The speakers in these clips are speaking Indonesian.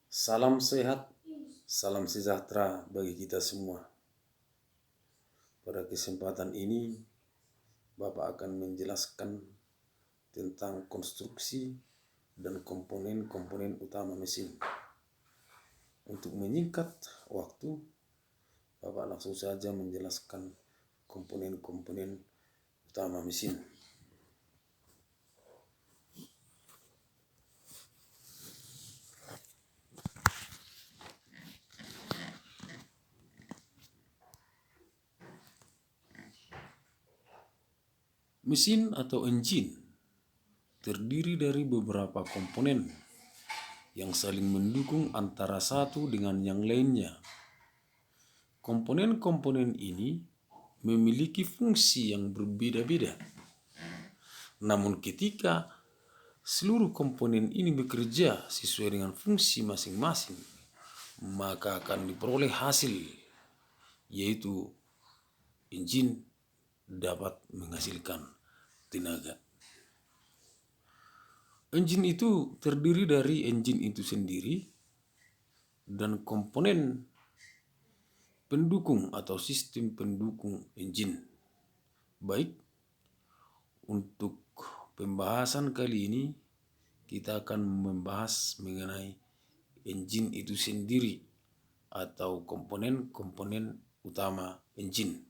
Salam sehat, salam sejahtera bagi kita semua. Pada kesempatan ini, Bapak akan menjelaskan tentang konstruksi dan komponen-komponen utama mesin. Untuk menyingkat waktu, Bapak langsung saja menjelaskan komponen-komponen utama mesin. Mesin atau engine terdiri dari beberapa komponen yang saling mendukung antara satu dengan yang lainnya. Komponen-komponen ini memiliki fungsi yang berbeda-beda. Namun ketika seluruh komponen ini bekerja sesuai dengan fungsi masing-masing, maka akan diperoleh hasil, yaitu engine dapat menghasilkan tenaga. Engine itu terdiri dari engine itu sendiri dan komponen pendukung atau sistem pendukung engine. Baik, untuk pembahasan kali ini kita akan membahas mengenai engine itu sendiri atau komponen-komponen utama engine.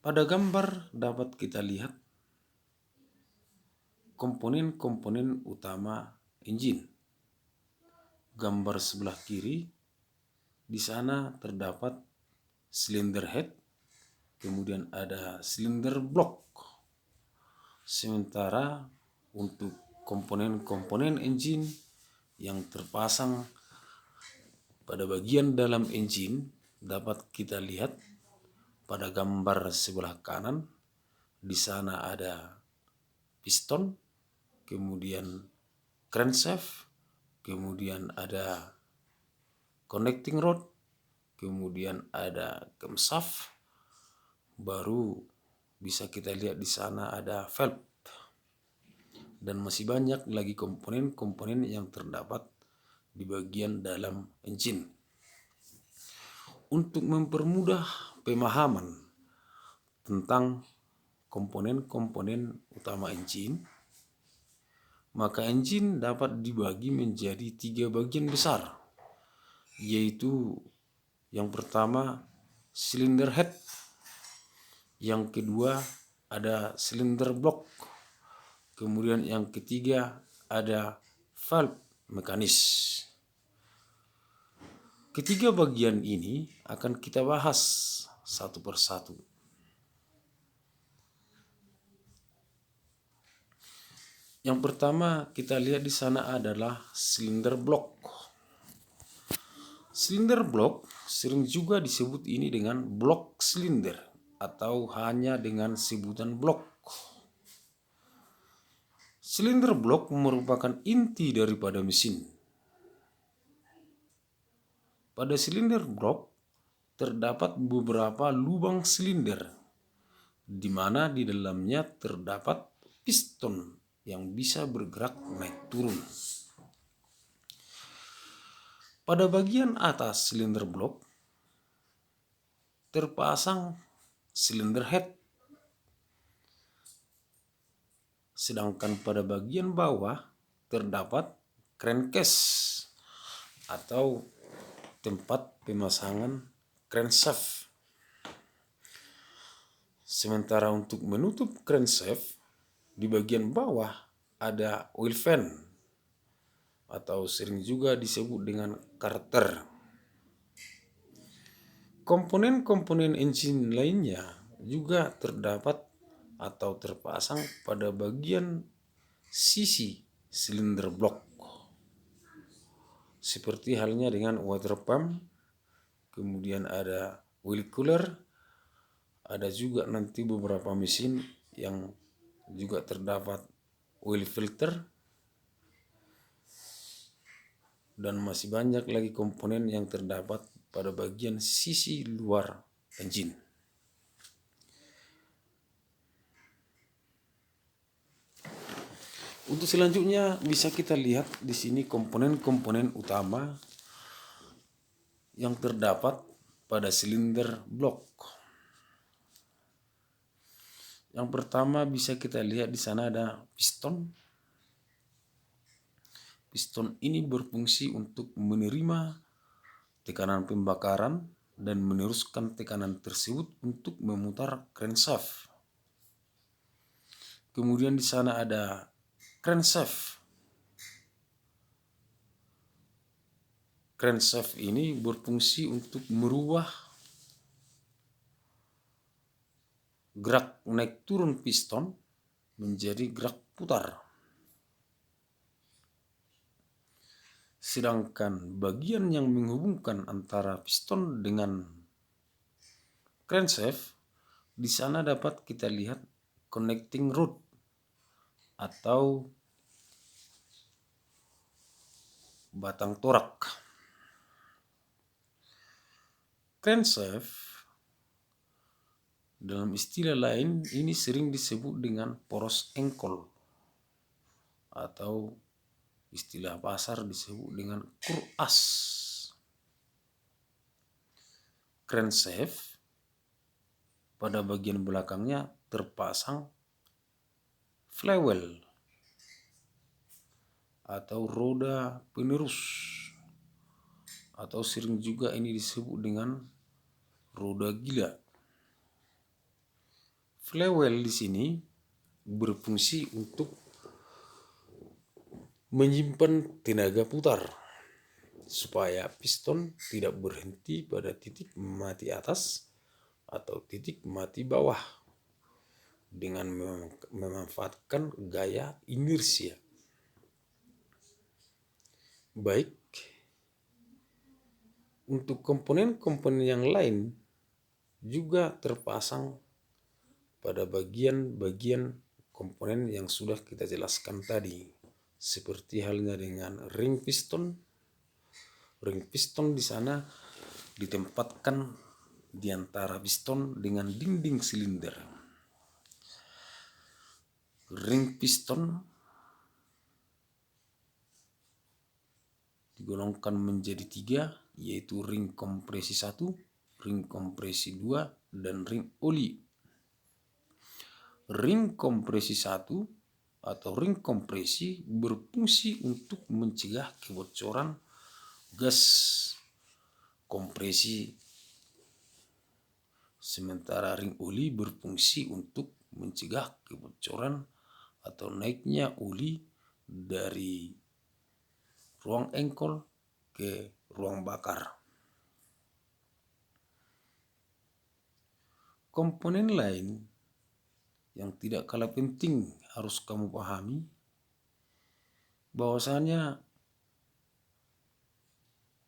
Pada gambar dapat kita lihat komponen-komponen utama engine. Gambar sebelah kiri, di sana terdapat cylinder head, kemudian ada cylinder block. Sementara untuk komponen-komponen engine yang terpasang pada bagian dalam engine dapat kita lihat pada gambar sebelah kanan. Di sana ada piston, kemudian crankshaft, kemudian ada connecting rod, kemudian ada camshaft, baru bisa kita lihat di sana ada valve, dan masih banyak lagi komponen-komponen yang terdapat di bagian dalam engine. Untuk mempermudah pemahaman tentang komponen-komponen utama engine, maka engine dapat dibagi menjadi 3 bagian besar, yaitu yang pertama cylinder head, yang kedua ada cylinder block, kemudian yang ketiga ada valve mekanis. Ketiga bagian ini akan kita bahas satu persatu. Yang pertama kita lihat di sana adalah cylinder block. Cylinder block sering juga disebut ini dengan block cylinder atau hanya dengan sebutan block. Cylinder block merupakan inti daripada mesin. Pada cylinder block terdapat beberapa lubang silinder, di mana di dalamnya terdapat piston yang bisa bergerak naik turun. Pada bagian atas silinder blok terpasang silinder head, sedangkan pada bagian bawah terdapat crankcase atau tempat pemasangan crankshaft. Sementara untuk menutup crankshaft, di bagian bawah ada oil fan atau sering juga disebut dengan carter. Komponen-komponen engine lainnya juga terdapat atau terpasang pada bagian sisi silinder blok, seperti halnya dengan water pump, kemudian ada oil cooler, ada juga nanti beberapa mesin yang juga terdapat oil filter, dan masih banyak lagi komponen yang terdapat pada bagian sisi luar engine. Untuk selanjutnya bisa kita lihat di sini komponen-komponen utama yang terdapat pada silinder blok. Yang pertama bisa kita lihat di sana ada piston. Piston ini berfungsi untuk menerima tekanan pembakaran dan meneruskan tekanan tersebut untuk memutar crankshaft. Kemudian di sana ada crankshaft. Crankshaft ini berfungsi untuk merubah gerak naik turun piston menjadi gerak putar. Sedangkan bagian yang menghubungkan antara piston dengan crankshaft, di sana dapat kita lihat connecting rod atau batang torak. Crankshaft dalam istilah lain ini sering disebut dengan poros engkol atau istilah pasar disebut dengan kur as. Crankshaft pada bagian belakangnya terpasang flywheel atau roda penerus, atau sering juga ini disebut dengan roda gila. Flywheel di sini berfungsi untuk menyimpan tenaga putar supaya piston tidak berhenti pada titik mati atas atau titik mati bawah dengan memanfaatkan gaya inersia. Baik, untuk komponen-komponen yang lain juga terpasang pada bagian-bagian komponen yang sudah kita jelaskan tadi. Seperti halnya dengan ring piston. Ring piston di sana ditempatkan di antara piston dengan dinding silinder. Ring piston digolongkan menjadi 3, yaitu ring kompresi 1, ring kompresi 2, dan ring oli. Ring kompresi 1 atau ring kompresi berfungsi untuk mencegah kebocoran gas kompresi, sementara ring oli berfungsi untuk mencegah kebocoran atau naiknya oli dari ruang engkol ke ruang bakar. Komponen lain yang tidak kalah penting harus kamu pahami bahwasanya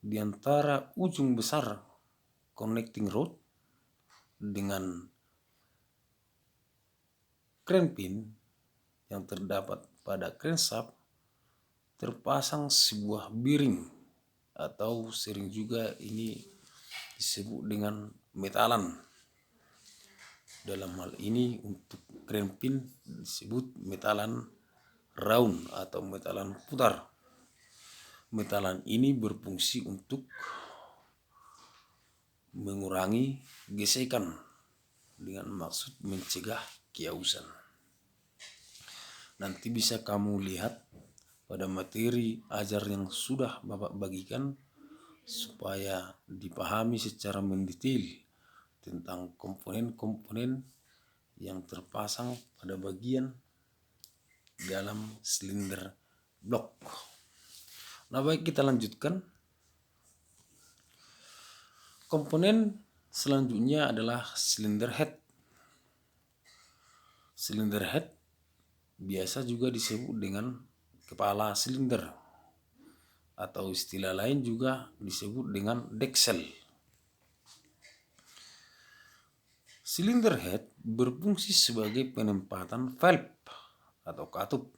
di antara ujung besar connecting rod dengan cranpin yang terdapat pada crankshaft terpasang sebuah bearing atau sering juga ini disebut dengan metalan. Dalam hal ini untuk cranpin disebut metalan round atau metalan putar. Metalan ini berfungsi untuk mengurangi gesekan dengan maksud mencegah kiausan. Nanti bisa kamu lihat pada materi ajar yang sudah Bapak bagikan supaya dipahami secara mendetail tentang komponen-komponen yang terpasang pada bagian dalam silinder blok. Nah, baik, kita lanjutkan. Komponen selanjutnya adalah silinder head. Silinder head biasa juga disebut dengan kepala silinder atau istilah lain juga disebut dengan deksel. Silinder head berfungsi sebagai penempatan valve atau katup,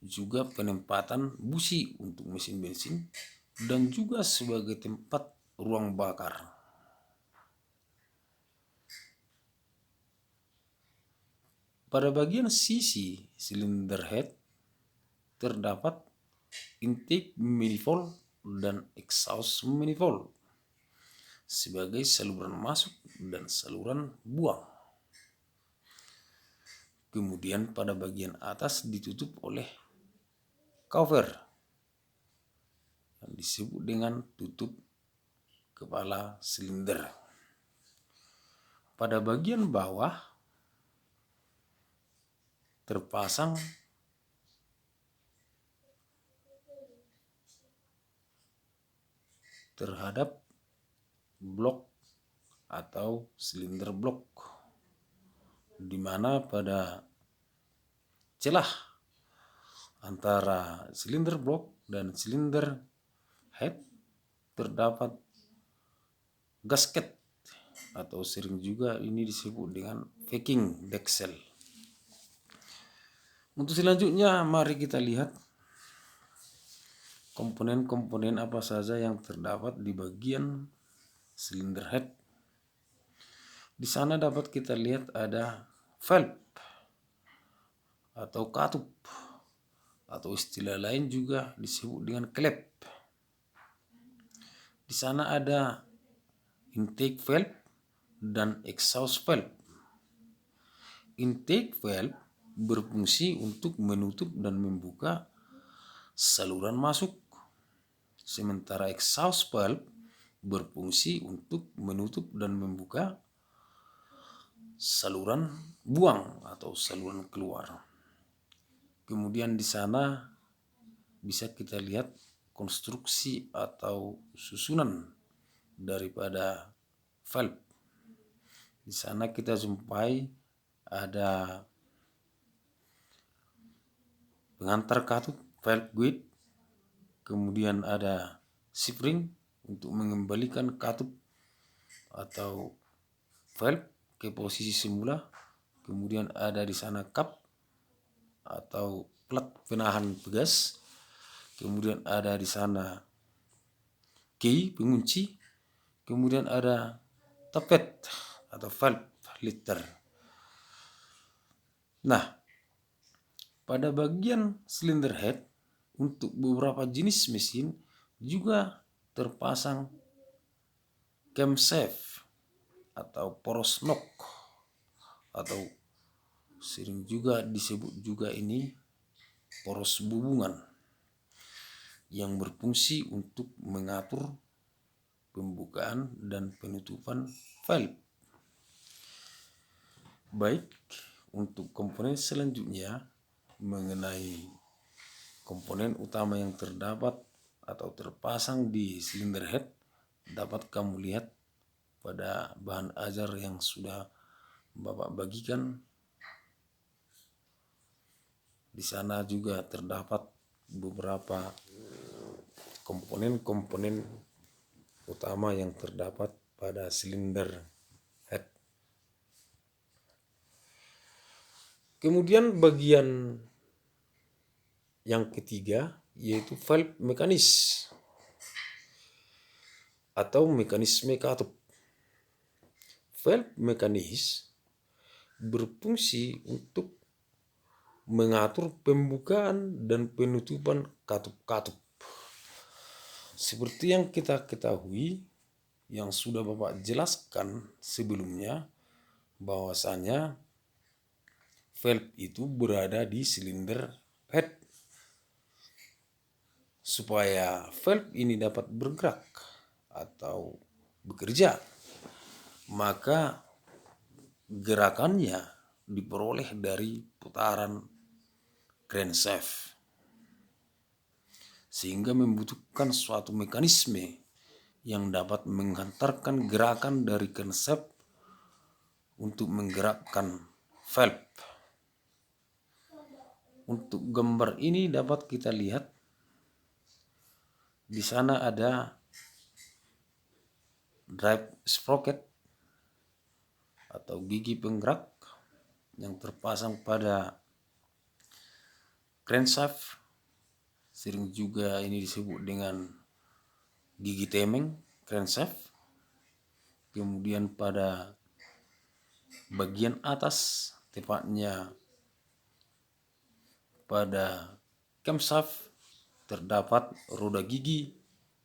juga penempatan busi untuk mesin bensin, dan juga sebagai tempat ruang bakar. pada bagian sisi silinder head terdapat intake manifold dan exhaust manifold sebagai saluran masuk dan saluran buang. Kemudian pada bagian atas ditutup oleh cover yang disebut dengan tutup kepala silinder. Pada bagian bawah terpasang terhadap blok atau silinder blok, di mana pada celah antara silinder blok dan silinder head terdapat gasket atau sering juga ini disebut dengan vacuum decksel. Untuk selanjutnya mari kita lihat komponen-komponen apa saja yang terdapat di bagian silinder head. Di sana dapat kita lihat ada valve atau katup atau istilah lain juga disebut dengan klep. Di sana ada intake valve dan exhaust valve. Intake valve berfungsi untuk menutup dan membuka saluran masuk, sementara exhaust valve berfungsi untuk menutup dan membuka saluran buang atau saluran keluar. Kemudian di sana bisa kita lihat konstruksi atau susunan daripada valve. Di sana kita jumpai ada pengantar katup valve guide, kemudian ada spring untuk mengembalikan katup atau valve ke posisi semula, kemudian ada di sana cup atau plat penahan pegas, kemudian ada di sana key pengunci, kemudian ada tapet atau valve liter. Nah, pada bagian silinder head untuk beberapa jenis mesin juga terpasang camshaft atau poros nok atau sering juga disebut juga ini poros bubungan yang berfungsi untuk mengatur pembukaan dan penutupan valve. Baik, untuk komponen selanjutnya mengenai komponen utama yang terdapat atau terpasang di silinder head dapat kamu lihat pada bahan ajar yang sudah Bapak bagikan. Di sana juga terdapat beberapa komponen-komponen utama yang terdapat pada silinder head. Kemudian bagian yang ketiga yaitu valve mekanis atau mekanisme katup. Valve mekanis berfungsi untuk mengatur pembukaan dan penutupan katup-katup. Seperti yang kita ketahui, yang sudah Bapak jelaskan sebelumnya, bahwasanya valve itu berada di silinder head. Supaya valve ini dapat bergerak atau bekerja, maka gerakannya diperoleh dari putaran crankshaft, sehingga membutuhkan suatu mekanisme yang dapat menghantarkan gerakan dari crankshaft untuk menggerakkan valve. Untuk gambar ini dapat kita lihat di sana ada drive sprocket atau gigi penggerak yang terpasang pada crankshaft, sering juga ini disebut dengan gigi temeng crankshaft. Kemudian pada bagian atas tepatnya pada camshaft terdapat roda gigi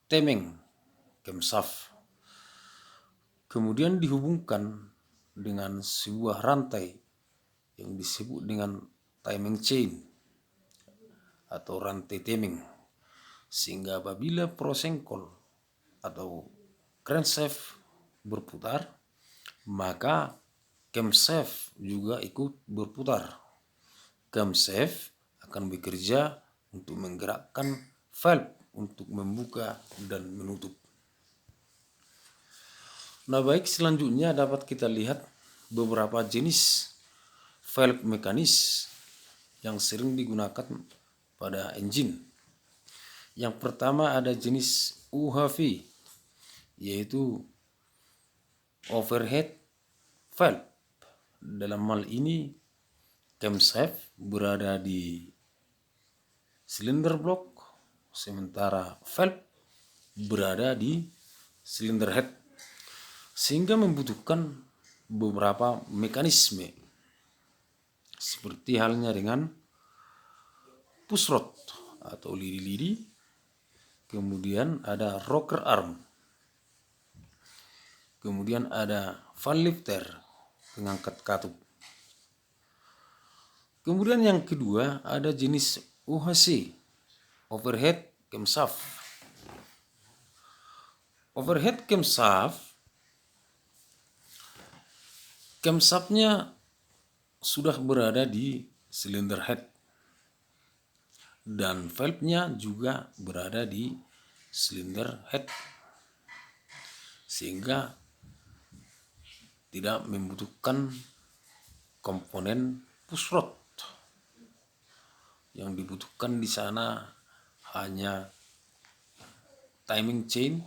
temeng camshaft. Kemudian dihubungkan dengan sebuah rantai yang disebut dengan timing chain atau rantai temeng, sehingga apabila prosengkol atau crankshaft berputar, maka camshaft juga ikut berputar. Camshaft akan bekerja untuk menggerakkan valve untuk membuka dan menutup. Nah, baik, selanjutnya dapat kita lihat beberapa jenis valve mekanis yang sering digunakan pada engine. Yang pertama ada jenis UHV, yaitu overhead valve. Dalam hal ini camshaft berada di silinder block, sementara valve berada di silinder head, sehingga membutuhkan beberapa mekanisme seperti halnya dengan push rod atau lidi-lidi, kemudian ada rocker arm, kemudian ada fan lifter, pengangkat katup. Kemudian yang kedua ada jenis UHC, overhead camshaft. Overhead camshaftnya sudah berada di silinder head dan valve-nya juga berada di silinder head, sehingga tidak membutuhkan komponen push rod. Yang dibutuhkan di sana hanya timing chain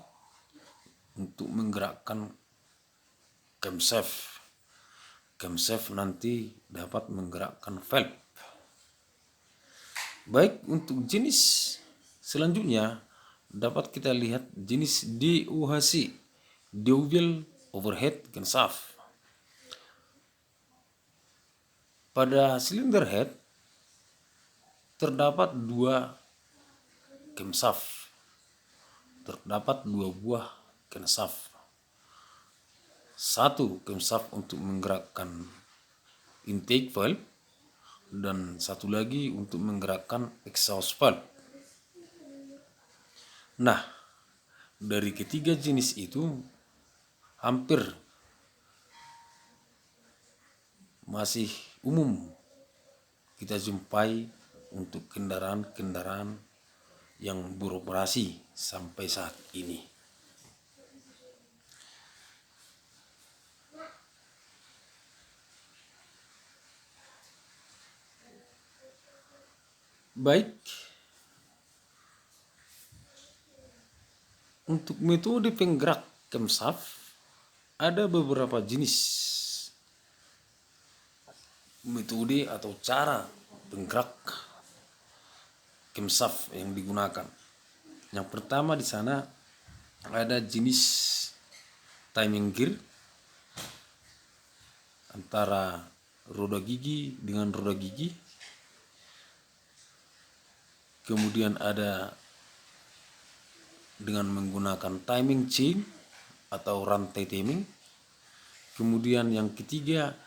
untuk menggerakkan camshaft. Camshaft nanti dapat menggerakkan valve. Baik, untuk jenis selanjutnya dapat kita lihat jenis DUHC, Dual Overhead Camshaft. Pada silinder head terdapat dua camshaft, terdapat dua buah camshaft. Satu camshaft untuk menggerakkan intake valve dan satu lagi untuk menggerakkan exhaust valve. Nah, dari ketiga jenis itu hampir masih umum kita jumpai untuk kendaraan-kendaraan yang beroperasi sampai saat ini. Baik, untuk metode penggerak camshaft ada beberapa jenis metode atau cara penggerak camshaft yang digunakan. Yang pertama di sana ada jenis timing gear antara roda gigi dengan roda gigi. Kemudian ada dengan menggunakan timing chain atau rantai timing. Kemudian yang ketiga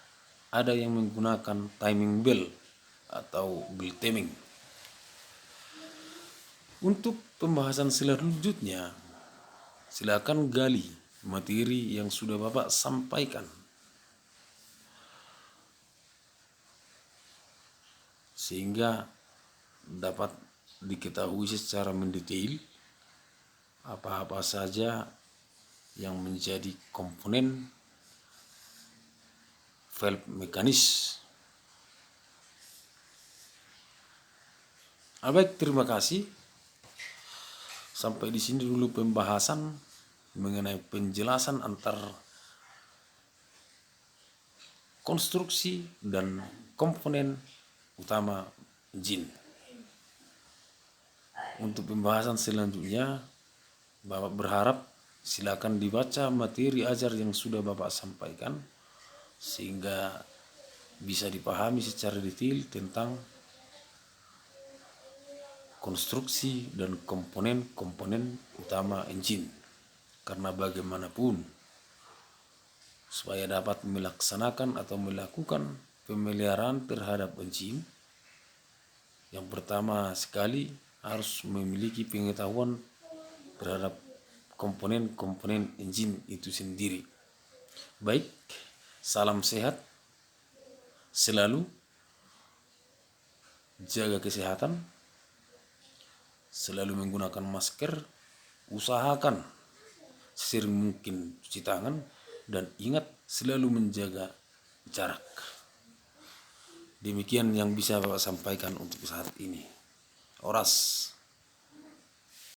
ada yang menggunakan timing bell atau bell timing. Untuk pembahasan selanjutnya, silakan gali materi yang sudah Bapak sampaikan, sehingga dapat diketahui secara mendetail apa-apa saja yang menjadi komponen valve mekanis. Baik, terima kasih. Sampai di sini dulu pembahasan mengenai penjelasan antar konstruksi dan komponen utama engine. Untuk pembahasan selanjutnya, Bapak berharap silakan dibaca materi ajar yang sudah Bapak sampaikan, sehingga bisa dipahami secara detail tentang konstruksi dan komponen-komponen utama engine. Karena bagaimanapun, supaya dapat melaksanakan atau melakukan pemeliharaan terhadap engine, yang pertama sekali harus memiliki pengetahuan terhadap komponen-komponen engine itu sendiri. Baik, salam sehat, selalu jaga kesehatan, selalu menggunakan masker, usahakan sesering mungkin cuci tangan, dan ingat selalu menjaga jarak. Demikian yang bisa Bapak sampaikan untuk saat ini. Oras.